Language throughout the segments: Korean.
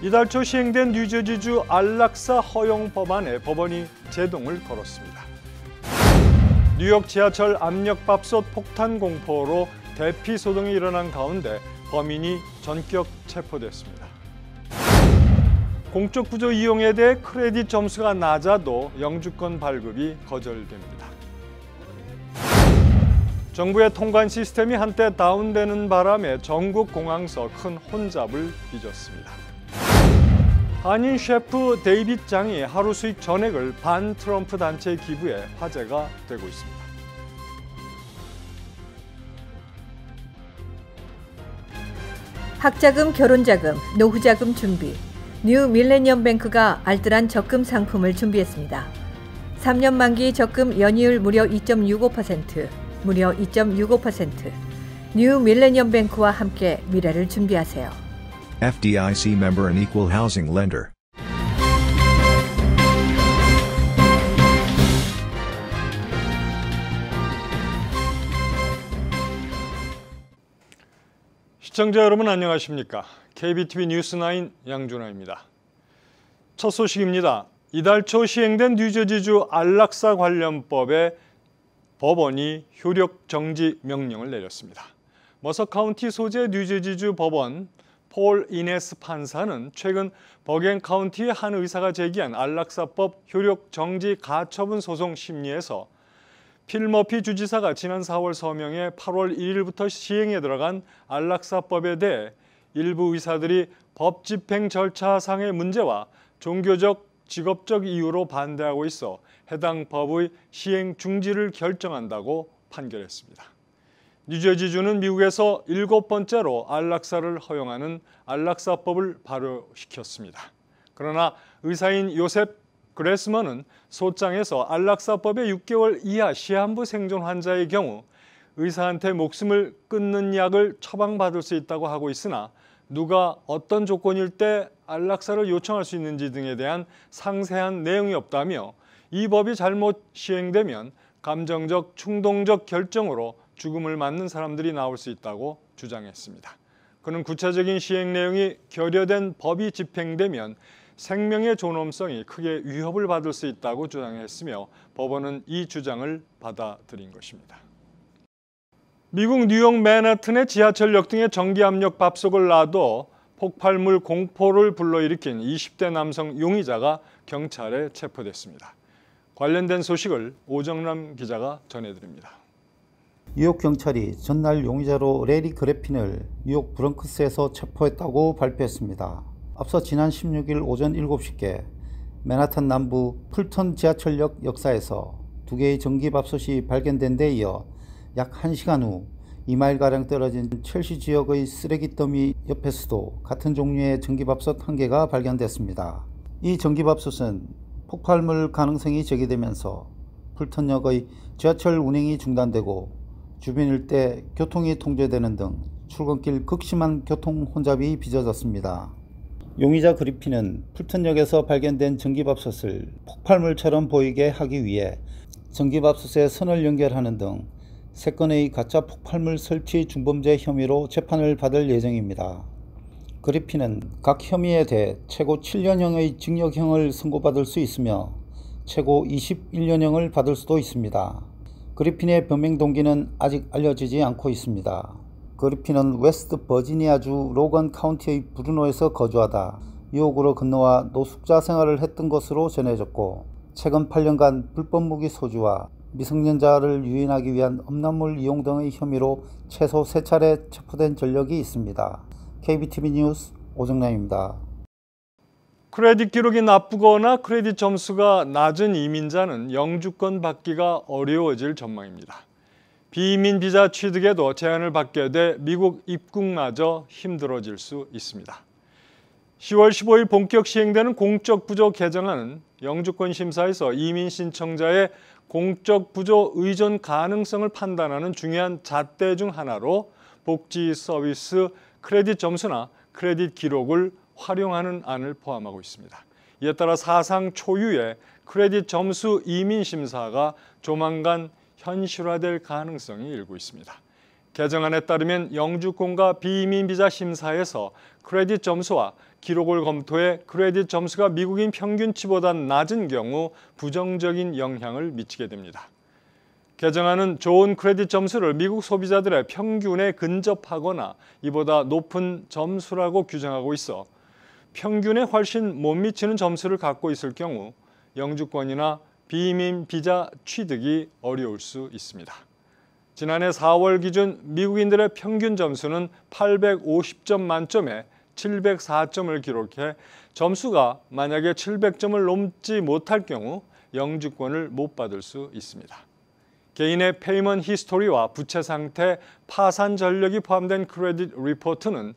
이달 초 시행된 뉴저지주 안락사 허용 법안에 법원이 제동을 걸었습니다. 뉴욕 지하철 압력밥솥 폭탄 공포로 대피 소동이 일어난 가운데 범인이 전격 체포됐습니다. 공적 부조 이용에 대해 크레딧 점수가 낮아도 영주권 발급이 거절됩니다. 정부의 통관 시스템이 한때 다운되는 바람에 전국 공항서 큰 혼잡을 빚었습니다. 한인 셰프 데이빗 장이 하루 수익 전액을 반 트럼프 단체에 기부해 화제가 되고 있습니다. 학자금, 결혼자금, 노후자금 준비. 뉴 밀레니엄 뱅크가 알뜰한 적금 상품을 준비했습니다. 3년 만기 적금 연이율 무려 2.65%, 무려 2.65%. 뉴 밀레니엄 뱅크와 함께 미래를 준비하세요. FDIC member and equal housing lender. 시청자 여러분 안녕하십니까? KBTV 뉴스9 양준하입니다. 첫 소식입니다. 이달 초 시행된 뉴저지주 안락사 관련법에 법원이 효력 정지 명령을 내렸습니다. 머서 카운티 소재 뉴저지주 법원 폴 이네스 판사는 최근 버겐 카운티의 한 의사가 제기한 안락사법 효력 정지 가처분 소송 심리에서 필 머피 주지사가 지난 4월 서명해 8월 1일부터 시행에 들어간 안락사법에 대해 일부 의사들이 법 집행 절차상의 문제와 종교적, 직업적 이유로 반대하고 있어 해당 법의 시행 중지를 결정한다고 판결했습니다. 뉴저지주는 미국에서 7번째로 안락사를 허용하는 안락사법을 발효시켰습니다. 그러나 의사인 요셉 그레스먼은 소장에서 안락사법의 6개월 이하 시한부 생존 환자의 경우 의사한테 목숨을 끊는 약을 처방받을 수 있다고 하고 있으나 누가 어떤 조건일 때 안락사를 요청할 수 있는지 등에 대한 상세한 내용이 없다며 이 법이 잘못 시행되면 감정적, 충동적 결정으로 죽음을 맞는 사람들이 나올 수 있다고 주장했습니다. 그는 구체적인 시행 내용이 결여된 법이 집행되면 생명의 존엄성이 크게 위협을 받을 수 있다고 주장했으며 법원은 이 주장을 받아들인 것입니다. 미국 뉴욕 맨하튼의 지하철역 등의 전기압력 밥솥을 놔둬 폭발물 공포를 불러일으킨 20대 남성 용의자가 경찰에 체포됐습니다. 관련된 소식을 오정남 기자가 전해드립니다. 뉴욕 경찰이 전날 용의자로 레리 그래핀을 뉴욕 브롱크스에서 체포했다고 발표했습니다. 앞서 지난 16일 오전 7시께 맨하탄 남부 풀턴 지하철역 역사에서 2개의 전기밥솥이 발견된 데 이어 약 1시간 후 2마일가량 떨어진 첼시 지역의 쓰레기 더미 옆에서도 같은 종류의 전기밥솥 1개가 발견됐습니다. 이 전기밥솥은 폭발물 가능성이 제기되면서 풀턴역의 지하철 운행이 중단되고 주변 일대 교통이 통제되는 등 출근길 극심한 교통 혼잡이 빚어졌습니다. 용의자 그리핀은 풀턴역에서 발견된 전기밥솥을 폭발물처럼 보이게 하기 위해 전기밥솥에 선을 연결하는 등 3건의 가짜 폭발물 설치 중범죄 혐의로 재판을 받을 예정입니다. 그리핀은 각 혐의에 대해 최고 7년형의 징역형을 선고받을 수 있으며 최고 21년형을 받을 수도 있습니다. 그리핀의 범행 동기는 아직 알려지지 않고 있습니다. 그리핀은 웨스트 버지니아주 로건 카운티의 브루노에서 거주하다 뉴욕으로 건너와 노숙자 생활을 했던 것으로 전해졌고 최근 8년간 불법 무기 소지와 미성년자를 유인하기 위한 음란물 이용 등의 혐의로 최소 3차례 체포된 전력이 있습니다. KBTV 뉴스 오정남입니다. 크레딧 기록이 나쁘거나 크레딧 점수가 낮은 이민자는 영주권 받기가 어려워질 전망입니다. 비이민 비자 취득에도 제한을 받게 돼 미국 입국마저 힘들어질 수 있습니다. 10월 15일 본격 시행되는 공적 부조 개정안은 영주권 심사에서 이민 신청자의 공적 부조 의존 가능성을 판단하는 중요한 잣대 중 하나로 복지 서비스 크레딧 점수나 크레딧 기록을 활용하는 안을 포함하고 있습니다. 이에 따라 사상 초유의 크레딧 점수 이민 심사가 조만간 현실화될 가능성이 일고 있습니다. 개정안에 따르면 영주권과 비이민 비자 심사에서 크레딧 점수와 기록을 검토해 크레딧 점수가 미국인 평균치보다 낮은 경우 부정적인 영향을 미치게 됩니다. 개정안은 좋은 크레딧 점수를 미국 소비자들의 평균에 근접하거나 이보다 높은 점수라고 규정하고 있어 평균에 훨씬 못 미치는 점수를 갖고 있을 경우 영주권이나 비이민 비자 취득이 어려울 수 있습니다. 지난해 4월 기준 미국인들의 평균 점수는 850점 만점에 704점을 기록해 점수가 만약에 700점을 넘지 못할 경우 영주권을 못 받을 수 있습니다. 개인의 페이먼 히스토리와 부채 상태, 파산 전력이 포함된 크레딧 리포트는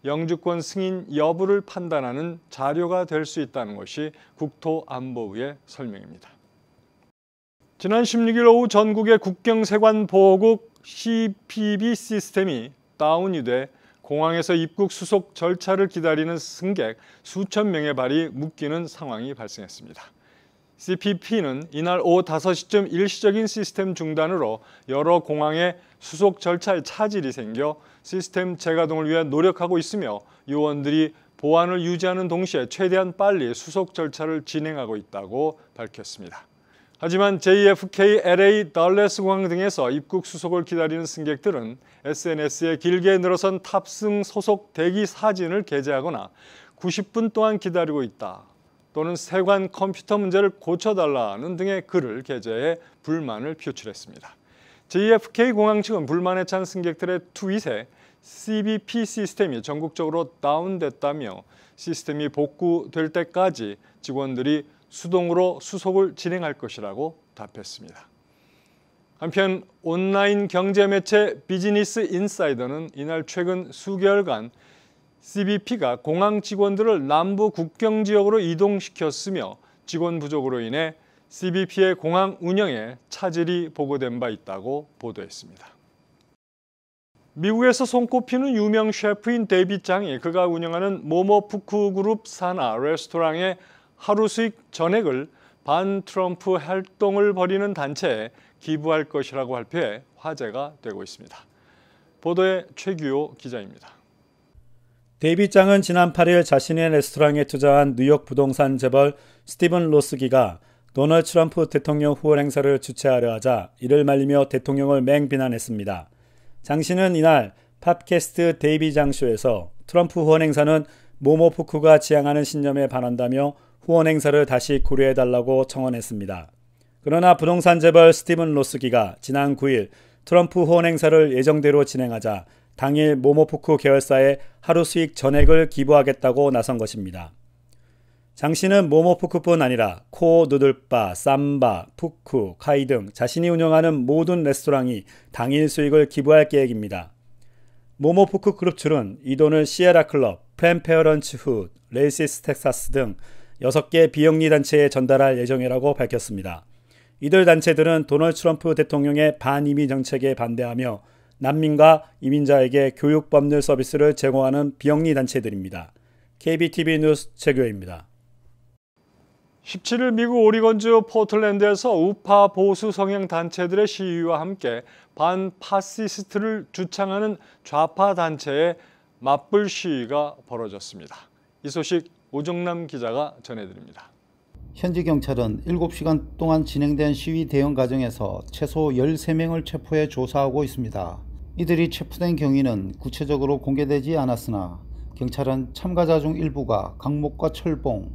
영주권 승인 여부를 판단하는 자료가 될 수 있다는 것이 국토안보부의 설명입니다. 지난 16일 오후 전국의 국경세관 보호국 CPB 시스템이 다운이 돼 공항에서 입국 수속 절차를 기다리는 승객 수천 명의 발이 묶이는 상황이 발생했습니다. CPP는 이날 오후 5시쯤 일시적인 시스템 중단으로 여러 공항에 수속 절차에 차질이 생겨 시스템 재가동을 위해 노력하고 있으며 요원들이 보안을 유지하는 동시에 최대한 빨리 수속 절차를 진행하고 있다고 밝혔습니다. 하지만 JFK, LA, 달래스 공항 등에서 입국 수속을 기다리는 승객들은 SNS에 길게 늘어선 탑승 소속 대기 사진을 게재하거나 90분 동안 기다리고 있다 또는 세관 컴퓨터 문제를 고쳐달라는 등의 글을 게재해 불만을 표출했습니다. JFK 공항 측은 불만에 찬 승객들의 트윗에 CBP 시스템이 전국적으로 다운됐다며 시스템이 복구될 때까지 직원들이 수동으로 수속을 진행할 것이라고 답했습니다. 한편 온라인 경제 매체 비즈니스 인사이더는 이날 최근 수개월간 CBP가 공항 직원들을 남부 국경 지역으로 이동시켰으며 직원 부족으로 인해 CBP의 공항 운영에 차질이 보고된 바 있다고 보도했습니다. 미국에서 손꼽히는 유명 셰프인 데이빗 장이 그가 운영하는 모모푸쿠 그룹 산하 레스토랑의 하루 수익 전액을 반 트럼프 활동을 벌이는 단체에 기부할 것이라고 발표해 화제가 되고 있습니다. 보도에 최규호 기자입니다. 데이빗 장은 지난 8일 자신의 레스토랑에 투자한 뉴욕 부동산 재벌 스티븐 로스기가 도널드 트럼프 대통령 후원 행사를 주최하려 하자 이를 말리며 대통령을 맹비난했습니다. 장 씨는 이날 팟캐스트 데이빗 장 쇼에서 트럼프 후원 행사는 모모푸쿠가 지향하는 신념에 반한다며 후원 행사를 다시 고려해달라고 청원했습니다. 그러나 부동산 재벌 스티븐 로스기가 지난 9일 트럼프 후원 행사를 예정대로 진행하자 당일 모모푸쿠 계열사에 하루 수익 전액을 기부하겠다고 나선 것입니다. 장 씨는 모모푸쿠뿐 아니라 코 누들바, 삼바, 푸쿠, 카이 등 자신이 운영하는 모든 레스토랑이 당일 수익을 기부할 계획입니다. 모모푸쿠 그룹 측은 이 돈을 시에라 클럽, 플랜 페어런트훗, 레이시스 텍사스 등 6개 비영리 단체에 전달할 예정이라고 밝혔습니다. 이들 단체들은 도널드 트럼프 대통령의 반이민 정책에 반대하며 난민과 이민자에게 교육 법률 서비스를 제공하는 비영리 단체들입니다. KBTV 뉴스 최규호입니다. 17일 미국 오리건주 포틀랜드에서 우파 보수 성향 단체들의 시위와 함께 반파시스트를 주창하는 좌파 단체의 맞불 시위가 벌어졌습니다. 이 소식 오정남 기자가 전해드립니다. 현지 경찰은 7시간 동안 진행된 시위 대응 과정에서 최소 13명을 체포해 조사하고 있습니다. 이들이 체포된 경위는 구체적으로 공개되지 않았으나 경찰은 참가자 중 일부가 강목과 철봉,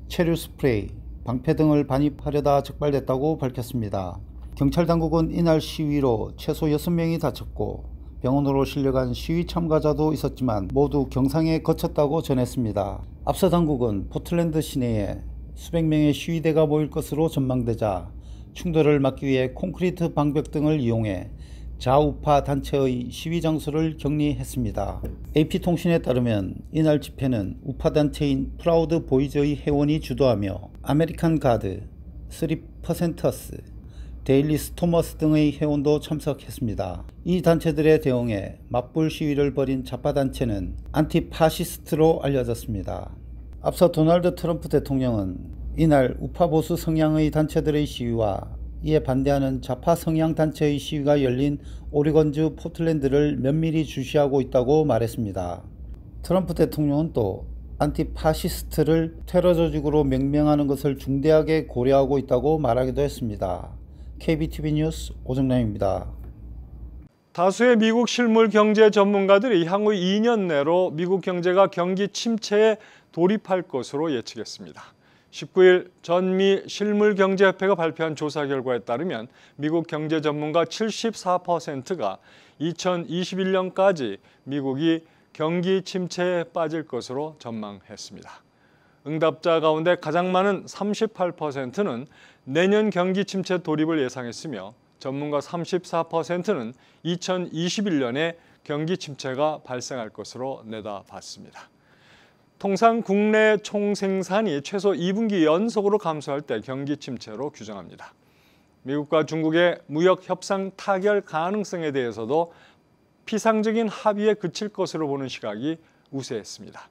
체류 스프레이, 방패 등을 반입하려다 적발됐다고 밝혔습니다. 경찰 당국은 이날 시위로 최소 6명이 다쳤고 병원으로 실려간 시위 참가자도 있었지만 모두 경상에 거쳤다고 전했습니다. 앞서 당국은 포틀랜드 시내에 수백 명의 시위대가 모일 것으로 전망되자 충돌을 막기 위해 콘크리트 방벽 등을 이용해 좌우파 단체의 시위 장소를 격리했습니다. AP통신에 따르면 이날 집회는 우파 단체인 프라우드 보이즈의 회원이 주도하며 아메리칸 가드, 3%스, 데일리 스토머스 등의 회원도 참석했습니다. 이 단체들에 대응해 맞불 시위를 벌인 좌파 단체는 안티파시스트로 알려졌습니다. 앞서 도널드 트럼프 대통령은 이날 우파 보수 성향의 단체들의 시위와 이에 반대하는 좌파 성향 단체의 시위가 열린 오리건주 포틀랜드를 면밀히 주시하고 있다고 말했습니다. 트럼프 대통령은 또 안티파시스트를 테러 조직으로 명명하는 것을 중대하게 고려하고 있다고 말하기도 했습니다. KBTV 뉴스 오정남입니다. 다수의 미국 실물 경제 전문가들이 향후 2년 내로 미국 경제가 경기 침체에 돌입할 것으로 예측했습니다. 19일 전미 실물경제협회가 발표한 조사 결과에 따르면 미국 경제 전문가 74%가 2021년까지 미국이 경기 침체에 빠질 것으로 전망했습니다. 응답자 가운데 가장 많은 38%는 내년 경기 침체 돌입을 예상했으며 전문가 34%는 2021년에 경기 침체가 발생할 것으로 내다봤습니다. 통상 국내 총생산이 최소 2분기 연속으로 감소할 때 경기 침체로 규정합니다. 미국과 중국의 무역 협상 타결 가능성에 대해서도 피상적인 합의에 그칠 것으로 보는 시각이 우세했습니다.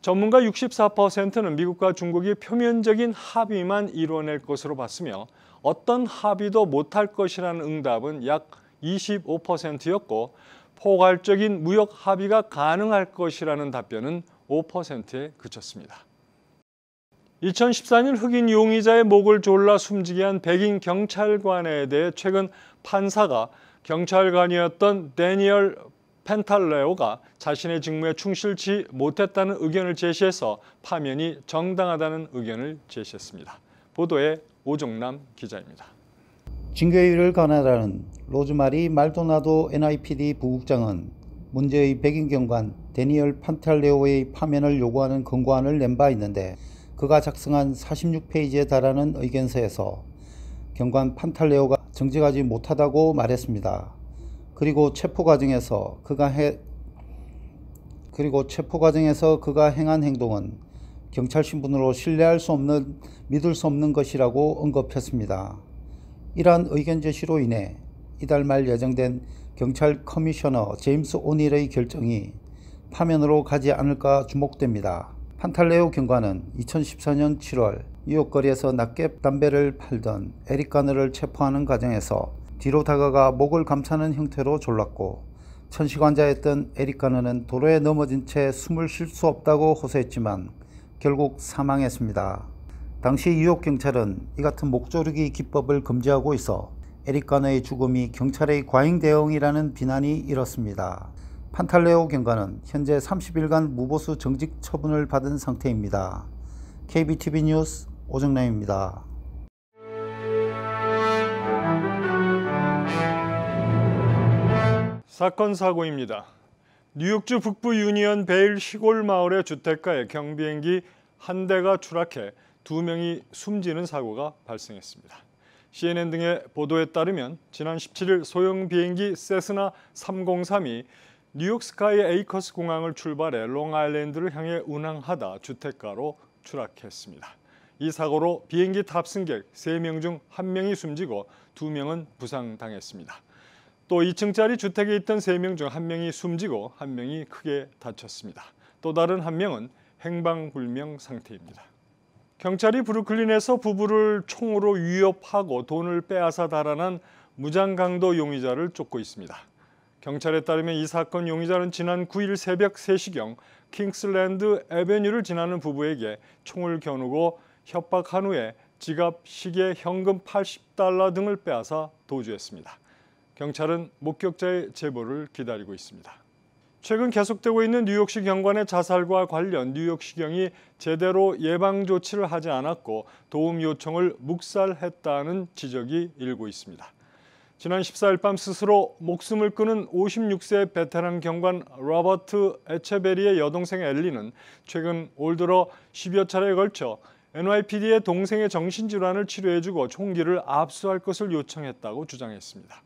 전문가 64%는 미국과 중국이 표면적인 합의만 이뤄낼 것으로 봤으며 어떤 합의도 못할 것이라는 응답은 약 25%였고 포괄적인 무역 합의가 가능할 것이라는 답변은 5%에 그쳤습니다. 2014년 흑인 용의자의 목을 졸라 숨지게 한 백인 경찰관에 대해 최근 판사가 경찰관이었던 데니얼 펜탈레오가 자신의 직무에 충실치 못했다는 의견을 제시해서 파면이 정당하다는 의견을 제시했습니다. 보도에 오정남 기자입니다. 징계위를 관할하는 로즈마리 말도나도 NYPD 부국장은 문제의 백인 경관 데니얼 판탈레오의 파면을 요구하는 권고안을 낸 바 있는데 그가 작성한 46페이지에 달하는 의견서에서 경관 판탈레오가 정직하지 못하다고 말했습니다. 그리고 체포 과정에서 그가 행한 행동은 경찰 신분으로 신뢰할 수 없는, 믿을 수 없는 것이라고 언급했습니다. 이러한 의견 제시로 인해 이달 말 예정된 경찰 커미셔너 제임스 오닐의 결정이 파면으로 가지 않을까 주목됩니다. 판탈레오 경관은 2014년 7월 뉴욕 거리에서 낱개 담배를 팔던 에릭 가너를 체포하는 과정에서 뒤로 다가가 목을 감싸는 형태로 졸랐고 천식환자였던 에릭 가너는 도로에 넘어진 채 숨을 쉴 수 없다고 호소했지만 결국 사망했습니다. 당시 뉴욕 경찰은 이 같은 목 조르기 기법을 금지하고 있어 에릭 가너의 죽음이 경찰의 과잉 대응이라는 비난이 일었습니다. 판탈레오 경관은 현재 30일간 무보수 정직 처분을 받은 상태입니다. KBTV 뉴스 오정남입니다. 사건 사고입니다. 뉴욕주 북부 유니언 베일 시골 마을의 주택가에 경비행기 한 대가 추락해 2명이 숨지는 사고가 발생했습니다. CNN 등의 보도에 따르면 지난 17일 소형 비행기 세스나 303이 뉴욕 스카이 에이커스 공항을 출발해 롱아일랜드를 향해 운항하다 주택가로 추락했습니다. 이 사고로 비행기 탑승객 3명 중 1명이 숨지고 2명은 부상당했습니다. 또 2층짜리 주택에 있던 3명 중 1명이 숨지고 1명이 크게 다쳤습니다. 또 다른 1명은 행방불명 상태입니다. 경찰이 브루클린에서 부부를 총으로 위협하고 돈을 빼앗아 달아난 무장강도 용의자를 쫓고 있습니다. 경찰에 따르면 이 사건 용의자는 지난 9일 새벽 3시경 킹스랜드 애베뉴를 지나는 부부에게 총을 겨누고 협박한 후에 지갑, 시계, 현금 80달러 등을 빼앗아 도주했습니다. 경찰은 목격자의 제보를 기다리고 있습니다. 최근 계속되고 있는 뉴욕시 경관의 자살과 관련 뉴욕시경이 제대로 예방 조치를 하지 않았고 도움 요청을 묵살했다는 지적이 일고 있습니다. 지난 14일 밤 스스로 목숨을 끊은 56세 베테랑 경관 로버트 에체베리의 여동생 엘리는 최근 올 들어 10여 차례에 걸쳐 NYPD의 동생의 정신질환을 치료해주고 총기를 압수할 것을 요청했다고 주장했습니다.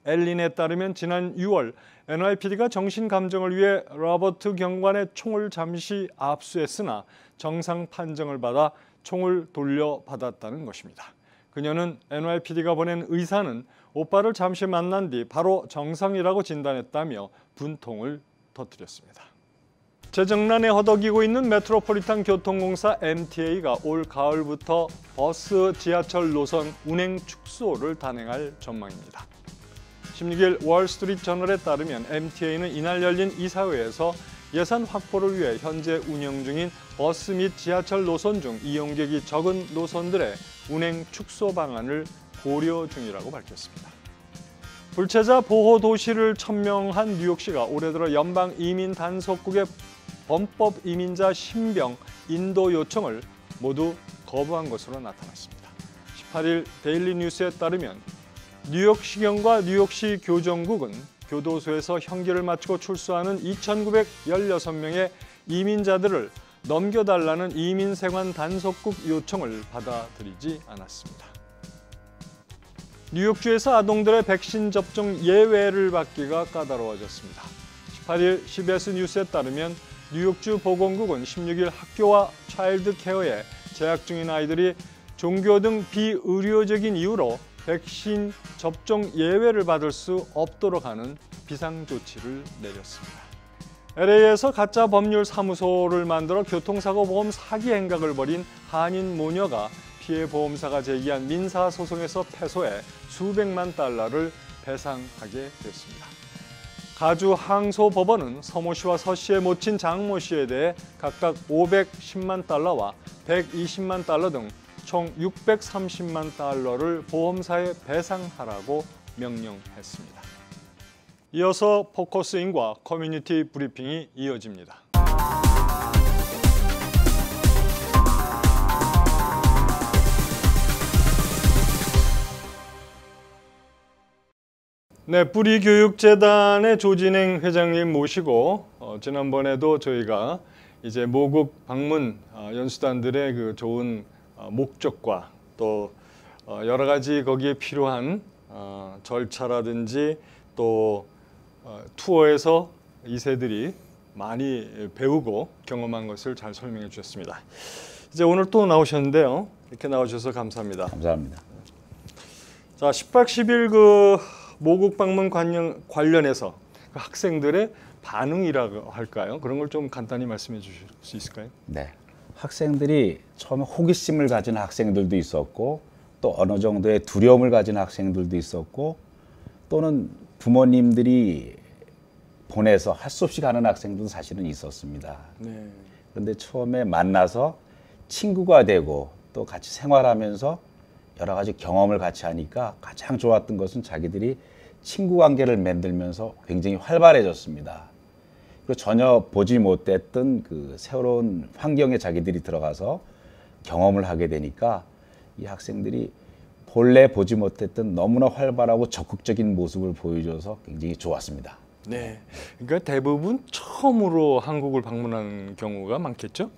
엘린에 따르면 지난 6월 NYPD가 정신감정을 위해 로버트 경관의 총을 잠시 압수했으나 정상 판정을 받아 총을 돌려받았다는 것입니다. 그녀는 NYPD가 보낸 의사는 오빠를 잠시 만난 뒤 바로 정상이라고 진단했다며 분통을 터뜨렸습니다. 재정난에 허덕이고 있는 메트로폴리탄 교통공사 MTA가 올 가을부터 버스, 지하철 노선 운행 축소를 단행할 전망입니다. 16일 월스트리트 저널에 따르면 MTA는 이날 열린 이사회에서 예산 확보를 위해 현재 운영 중인 버스 및 지하철 노선 중 이용객이 적은 노선들의 운행 축소 방안을 고려 중이라고 밝혔습니다. 불체자 보호 도시를 천명한 뉴욕시가 올해 들어 연방 이민 단속국의 범법 이민자 신병 인도 요청을 모두 거부한 것으로 나타났습니다. 18일 데일리 뉴스에 따르면 뉴욕시경과 뉴욕시 교정국은 교도소에서 형기를 마치고 출소하는 2,916명의 이민자들을 넘겨달라는 이민세관 단속국 요청을 받아들이지 않았습니다. 뉴욕주에서 아동들의 백신 접종 예외를 받기가 까다로워졌습니다. 18일 CBS 뉴스에 따르면 뉴욕주 보건국은 16일 학교와 차일드 케어에 재학 중인 아이들이 종교 등 비의료적인 이유로 백신 접종 예외를 받을 수 없도록 하는 비상조치를 내렸습니다. LA에서 가짜 법률 사무소를 만들어 교통사고 보험 사기 행각을 벌인 한인 모녀가 피해 보험사가 제기한 민사소송에서 패소해 수백만 달러를 배상하게 됐습니다. 가주 항소법원은 서모 씨와 서 씨의 모친 장모 씨에 대해 각각 510만 달러와 120만 달러 등 총 630만 달러를 보험사에 배상하라고 명령했습니다. 이어서 포커스인과 커뮤니티 브리핑이 이어집니다. 네, 뿌리교육재단의 조진행 회장님 모시고 지난번에도 저희가 이제 모국 방문 연수단들의 그 좋은 목적과 또 여러 가지 거기에 필요한 절차라든지 또 투어에서 2세들이 많이 배우고 경험한 것을 잘 설명해 주셨습니다. 이제 오늘 또 나오셨는데요. 이렇게 나오셔서 감사합니다. 감사합니다. 자, 10박 10일 그 모국 방문 관련해서 그 학생들의 반응이라고 할까요? 그런 걸 좀 간단히 말씀해 주실 수 있을까요? 네. 학생들이 처음에 호기심을 가진 학생들도 있었고 또 어느 정도의 두려움을 가진 학생들도 있었고 또는 부모님들이 보내서 할 수 없이 가는 학생들도 사실은 있었습니다. 네. 그런데 처음에 만나서 친구가 되고 또 같이 생활하면서 여러 가지 경험을 같이 하니까 가장 좋았던 것은 자기들이 친구 관계를 만들면서 굉장히 활발해졌습니다. 그리고 전혀 보지 못했던 그 새로운 환경에 자기들이 들어가서 경험을 하게 되니까 이 학생들이 본래 보지 못했던 너무나 활발하고 적극적인 모습을 보여줘서 굉장히 좋았습니다. 네. 그러니까 대부분 처음으로 한국을 방문한 경우가 많겠죠?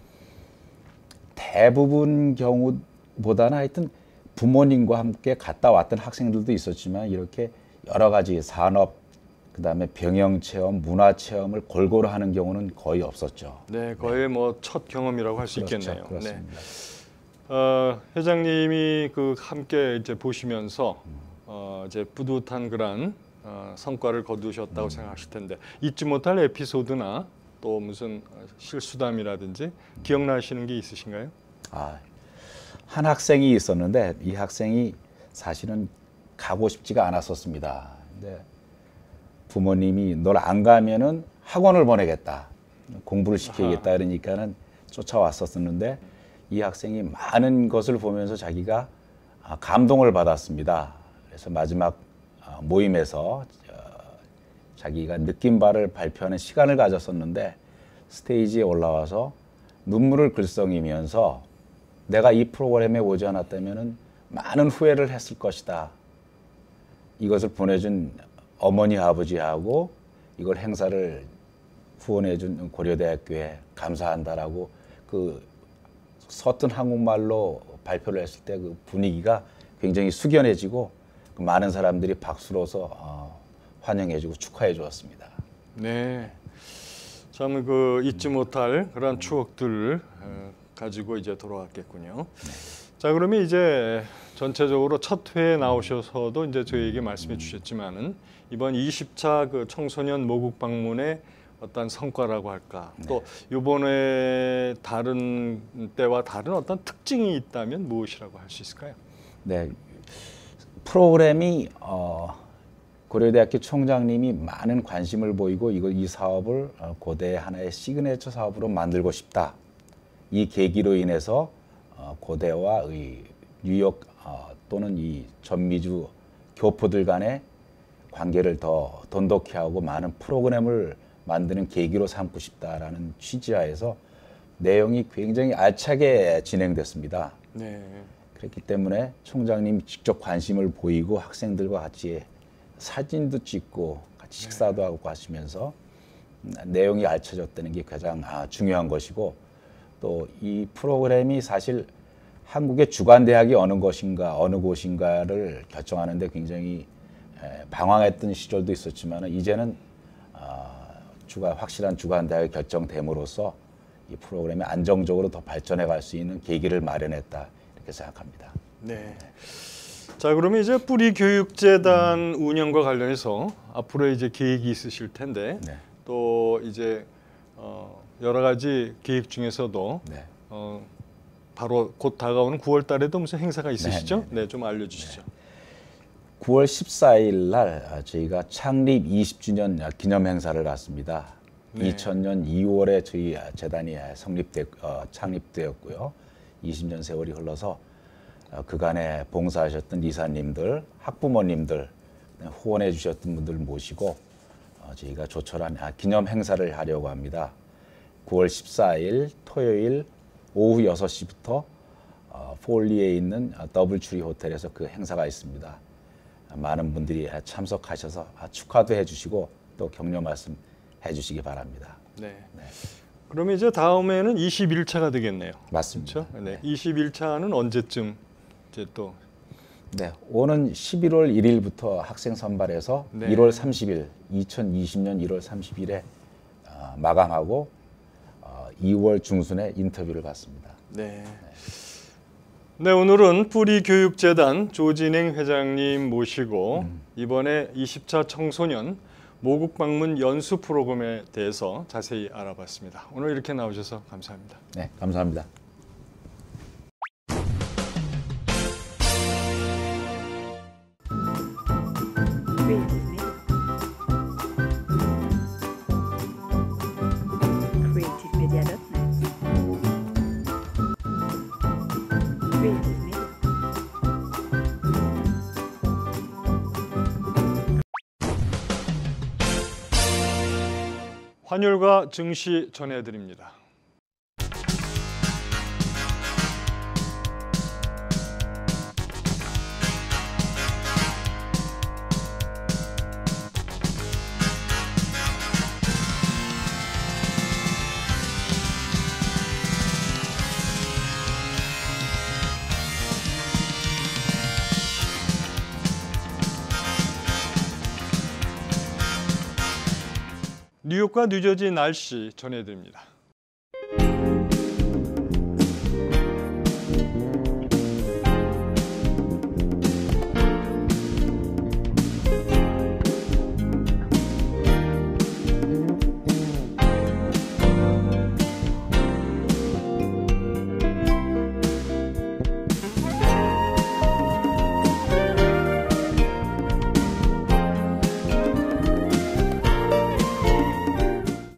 대부분 경우보다는 하여튼 부모님과 함께 갔다 왔던 학생들도 있었지만 이렇게 여러 가지 산업, 그다음에 병영 체험, 문화 체험을 골고루 하는 경우는 거의 없었죠. 네, 거의 뭐 첫 경험이라고 할 수 그렇죠, 있겠네요. 그렇습니다. 네. 회장님이 그 함께 이제 보시면서 이제 뿌듯한 그런 성과를 거두셨다고 생각하실 텐데 잊지 못할 에피소드나 또 무슨 실수담이라든지 기억나시는 게 있으신가요? 한 학생이 있었는데 이 학생이 사실은 가고 싶지가 않았었습니다. 근데 부모님이 널 안 가면은 학원을 보내겠다, 공부를 시키겠다 그러니까는 쫓아왔었는데 이 학생이 많은 것을 보면서 자기가 감동을 받았습니다. 그래서 마지막 모임에서 자기가 느낀 바를 발표하는 시간을 가졌었는데 스테이지에 올라와서 눈물을 글썽이면서 내가 이 프로그램에 오지 않았다면 많은 후회를 했을 것이다. 이것을 보내준 어머니 아버지하고 이걸 행사를 후원해준 고려대학교에 감사한다라고 그 서툰 한국말로 발표를 했을 때 그 분위기가 굉장히 숙연해지고 그 많은 사람들이 박수로서 환영해주고 축하해 주었습니다. 네, 참 그 잊지 못할 그런 추억들을 가지고 이제 돌아왔겠군요. 자, 그러면 이제 전체적으로 첫 회에 나오셔서도 이제 저희에게 말씀해 주셨지만은 이번 20차 그 청소년 모국 방문의 어떤 성과라고 할까, 또 이번에 다른 때와 다른 어떤 특징이 있다면 무엇이라고 할 수 있을까요? 네, 프로그램이 고려대학교 총장님이 많은 관심을 보이고 이 사업을 고대의 하나의 시그네처 사업으로 만들고 싶다. 이 계기로 인해서 고대와 뉴욕 또는 이 전미주 교포들 간의 관계를 더 돈독히 하고 많은 프로그램을 만드는 계기로 삼고 싶다라는 취지하에서 내용이 굉장히 알차게 진행됐습니다. 네. 그렇기 때문에 총장님이 직접 관심을 보이고 학생들과 같이 사진도 찍고 같이 식사도 하고 하시면서 내용이 알차졌다는 게 가장 중요한 것이고, 또 이 프로그램이 사실 한국의 주관대학이 어느 곳인가를 결정하는데 굉장히 방황했던 시절도 있었지만 이제는 확실한 주관대학이 결정됨으로써 이 프로그램이 안정적으로 더 발전해 갈 수 있는 계기를 마련했다, 이렇게 생각합니다. 네. 자, 그러면 이제 뿌리교육재단 운영과 관련해서 앞으로 이제 계획이 있으실 텐데, 네. 또 이제 여러 가지 계획 중에서도 네. 바로 곧 다가오는 9월 달에도 무슨 행사가 있으시죠? 네, 네, 좀 알려주시죠. 9월 14일 날 저희가 창립 20주년 기념 행사를 갖습니다. 네. 2000년 2월에 저희 재단이 창립되었고요. 20년 세월이 흘러서 그간에 봉사하셨던 이사님들, 학부모님들, 후원해 주셨던 분들 모시고 저희가 조촐한 기념 행사를 하려고 합니다. 9월 14일 토요일 오후 6시부터 폴리에 있는 더블트리 호텔에서 그 행사가 있습니다. 많은 분들이 참석하셔서 축하도 해주시고 또 격려 말씀 해주시기 바랍니다. 네. 그러면 이제 다음에는 21차가 되겠네요. 맞습니다. 그렇죠? 네. 21차는 언제쯤 이제 또? 네, 오는 11월 1일부터 학생 선발해서 네. 1월 30일, 2020년 1월 30일에 마감하고 2월 중순에 인터뷰를 받습니다. 네. 네, 오늘은 뿌리교육재단 조진행 회장님 모시고 이번에 20차 청소년 모국 방문 연수 프로그램에 대해서 자세히 알아봤습니다. 오늘 이렇게 나오셔서 감사합니다. 네, 감사합니다. 환율과 증시 전해드립니다. 뉴욕과 뉴저지 날씨 전해드립니다.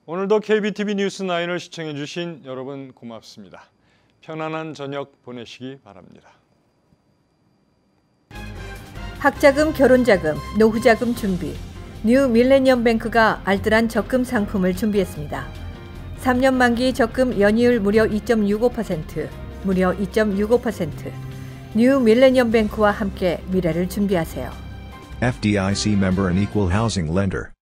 오늘도 KBTV 뉴스9을 시청해 주신 여러분 고맙습니다. 편안한 저녁 보내시기 바랍니다. 학자금, 결혼자금, 노후자금 준비. 뉴 밀레니엄 뱅크가 알뜰한 적금 상품을 준비했습니다. 3년 만기 적금 연이율 무려 2.65%, 무려 2.65%. 뉴 밀레니엄 뱅크와 함께 미래를 준비하세요. FDIC member and equal housing lender.